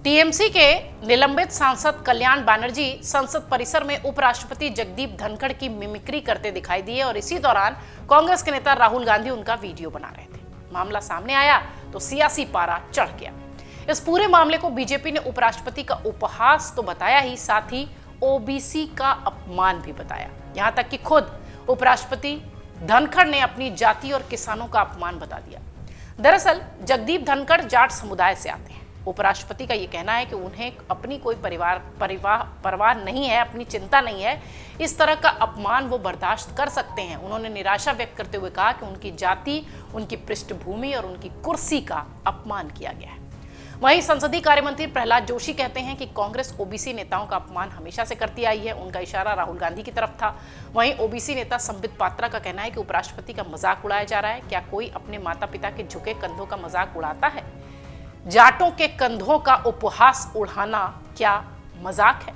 TMC के निलंबित सांसद कल्याण बनर्जी संसद परिसर में उपराष्ट्रपति जगदीप धनखड़ की मिमिक्री करते दिखाई दिए और इसी दौरान कांग्रेस के नेता राहुल गांधी उनका वीडियो बना रहे थे। मामला सामने आया तो सियासी पारा चढ़ गया। इस पूरे मामले को बीजेपी ने उपराष्ट्रपति का उपहास तो बताया ही, साथ ही ओबीसी का अपमान भी बताया। यहां तक कि खुद उपराष्ट्रपति धनखड़ ने अपनी जाति और किसानों का अपमान बता दिया। दरअसल जगदीप धनखड़ जाट समुदाय से आते हैं। उपराष्ट्रपति का ये कहना है कि उन्हें अपनी कोई परवाह नहीं है, अपनी चिंता नहीं है। इस तरह का अपमान वो बर्दाश्त कर सकते हैं। उन्होंने निराशा व्यक्त करते हुए कहा कि उनकी जाति, उनकी पृष्ठभूमि और उनकी कुर्सी का अपमान किया गया है। वहीं संसदीय कार्य मंत्री प्रहलाद जोशी कहते हैं कि कांग्रेस ओबीसी नेताओं का अपमान हमेशा से करती आई है। उनका इशारा राहुल गांधी की तरफ था। वहीं ओबीसी नेता संबित पात्रा का कहना है कि उपराष्ट्रपति का मजाक उड़ाया जा रहा है। क्या कोई अपने माता पिता के झुके कंधों का मजाक उड़ाता है? जाटों के कंधों का उपहास उड़ाना क्या मजाक है?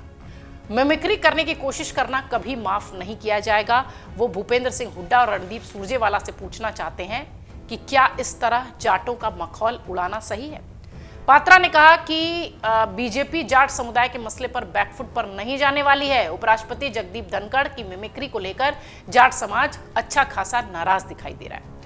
मिमिक्री करने की कोशिश करना कभी माफ नहीं किया जाएगा। वो भूपेंद्र सिंह हुड्डा और रणदीप सुरजेवाला से पूछना चाहते हैं कि क्या इस तरह जाटों का मखौल उड़ाना सही है? पात्रा ने कहा कि बीजेपी जाट समुदाय के मसले पर बैकफुट पर नहीं जाने वाली है। उपराष्ट्रपति जगदीप धनखड़ की मिमिक्री को लेकर जाट समाज अच्छा खासा नाराज दिखाई दे रहा है।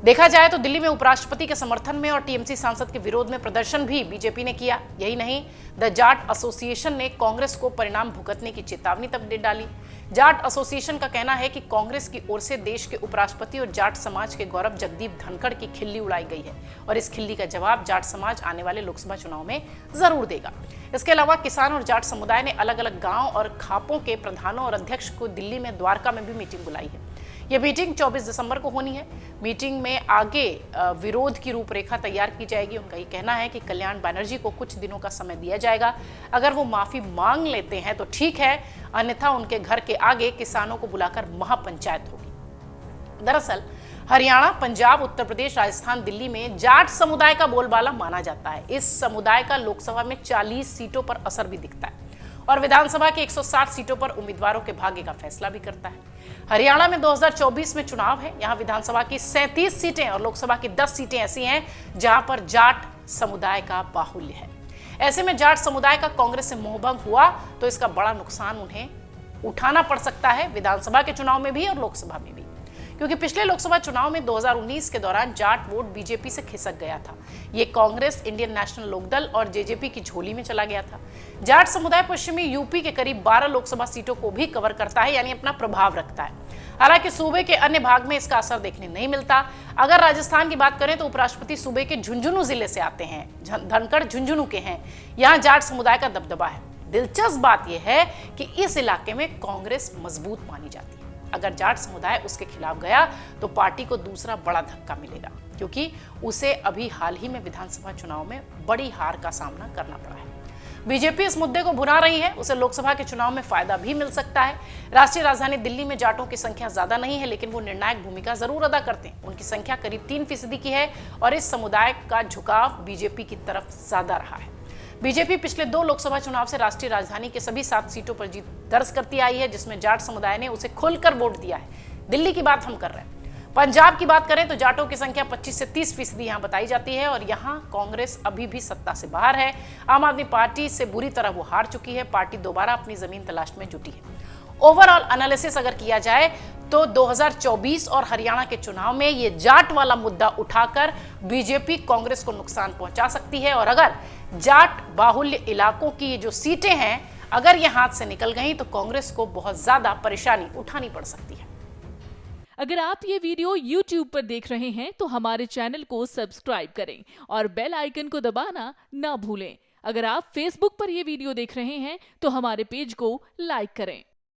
देखा जाए तो दिल्ली में उपराष्ट्रपति के समर्थन में और टीएमसी सांसद के विरोध में प्रदर्शन भी बीजेपी ने किया। यही नहीं, द जाट एसोसिएशन ने कांग्रेस को परिणाम भुगतने की चेतावनी तक दे डाली। जाट एसोसिएशन का कहना है कि कांग्रेस की ओर से देश के उपराष्ट्रपति और जाट समाज के गौरव जगदीप धनखड़ की खिल्ली उड़ाई गई है और इस खिल्ली का जवाब जाट समाज आने वाले लोकसभा चुनाव में जरूर देगा। इसके अलावा किसान और जाट समुदाय ने अलग अलग गांव और खापों के प्रधानों और अध्यक्ष को दिल्ली में द्वारका में भी मीटिंग बुलाई है। यह मीटिंग 24 दिसंबर को होनी है। मीटिंग में आगे विरोध की रूपरेखा तैयार की जाएगी। उनका ये कहना है कि कल्याण बनर्जी को कुछ दिनों का समय दिया जाएगा। अगर वो माफी मांग लेते हैं तो ठीक है, अन्यथा उनके घर के आगे किसानों को बुलाकर महापंचायत होगी। दरअसल हरियाणा, पंजाब, उत्तर प्रदेश, राजस्थान, दिल्ली में जाट समुदाय का बोलबाला माना जाता है। इस समुदाय का लोकसभा में 40 सीटों पर असर भी दिखता है और विधानसभा के 160 सीटों पर उम्मीदवारों के भाग्य का फैसला भी करता है। हरियाणा में 2024 में चुनाव है। यहां विधानसभा की 37 सीटें और लोकसभा की 10 सीटें ऐसी हैं जहां पर जाट समुदाय का बाहुल्य है। ऐसे में जाट समुदाय का कांग्रेस से मोहभंग हुआ तो इसका बड़ा नुकसान उन्हें उठाना पड़ सकता है, विधानसभा के चुनाव में भी और लोकसभा में भी, क्योंकि पिछले लोकसभा चुनाव में 2019 के दौरान जाट वोट बीजेपी से खिसक गया था। ये कांग्रेस, इंडियन नेशनल लोकदल और जेजेपी की झोली में चला गया था। जाट समुदाय पश्चिमी यूपी के करीब 12 लोकसभा सीटों को भी कवर करता है, यानी अपना प्रभाव रखता है। हालांकि सूबे के अन्य भाग में इसका असर देखने नहीं मिलता। अगर राजस्थान की बात करें तो उपराष्ट्रपति सूबे के झुंझुनू जिले से आते हैं। धनखड़ झुंझुनू के हैं। यहाँ जाट समुदाय का दबदबा है। दिलचस्प बात यह है कि इस इलाके में कांग्रेस मजबूत मानी जाती है। अगर जाट समुदाय उसके खिलाफ गया तो पार्टी को दूसरा बड़ा धक्का मिलेगा, क्योंकि उसे अभी हाल ही में विधानसभा चुनाव में बड़ी हार का सामना करना पड़ा है। बीजेपी इस मुद्दे को भुना रही है। उसे लोकसभा के चुनाव में फायदा भी मिल सकता है। राष्ट्रीय राजधानी दिल्ली में जाटों की संख्या ज्यादा नहीं है, लेकिन वो निर्णायक भूमिका जरूर अदा करते हैं। उनकी संख्या करीब 3% की है और इस समुदाय का झुकाव बीजेपी की तरफ ज्यादा रहा है। बीजेपी पिछले 2 लोकसभा चुनाव से राष्ट्रीय राजधानी के सभी 7 सीटों पर जीत दर्ज करती आई है, जिसमें जाट समुदाय ने उसे खुलकर वोट दिया है। दिल्ली की बात हम कर रहे हैं। पंजाब की बात करें तो जाटों की संख्या 25 से 30% यहां बताई जाती है और यहां कांग्रेस अभी भी सत्ता से बाहर है। आम आदमी पार्टी से बुरी तरह वो हार चुकी है। पार्टी दोबारा अपनी जमीन तलाश में जुटी है। ओवरऑल एनालिसिस अगर किया जाए तो 2024 और हरियाणा के चुनाव में ये जाट वाला मुद्दा उठाकर बीजेपी कांग्रेस को नुकसान पहुंचा सकती है और अगर जाट बाहुल्य इलाकों की ये जो सीटें हैं, अगर ये हाथ से निकल गई तो कांग्रेस को बहुत ज्यादा परेशानी उठानी पड़ सकती है। अगर आप ये वीडियो YouTube पर देख रहे हैं तो हमारे चैनल को सब्सक्राइब करें और बेल आइकन को दबाना ना भूलें। अगर आप Facebook पर ये वीडियो देख रहे हैं तो हमारे पेज को लाइक करें।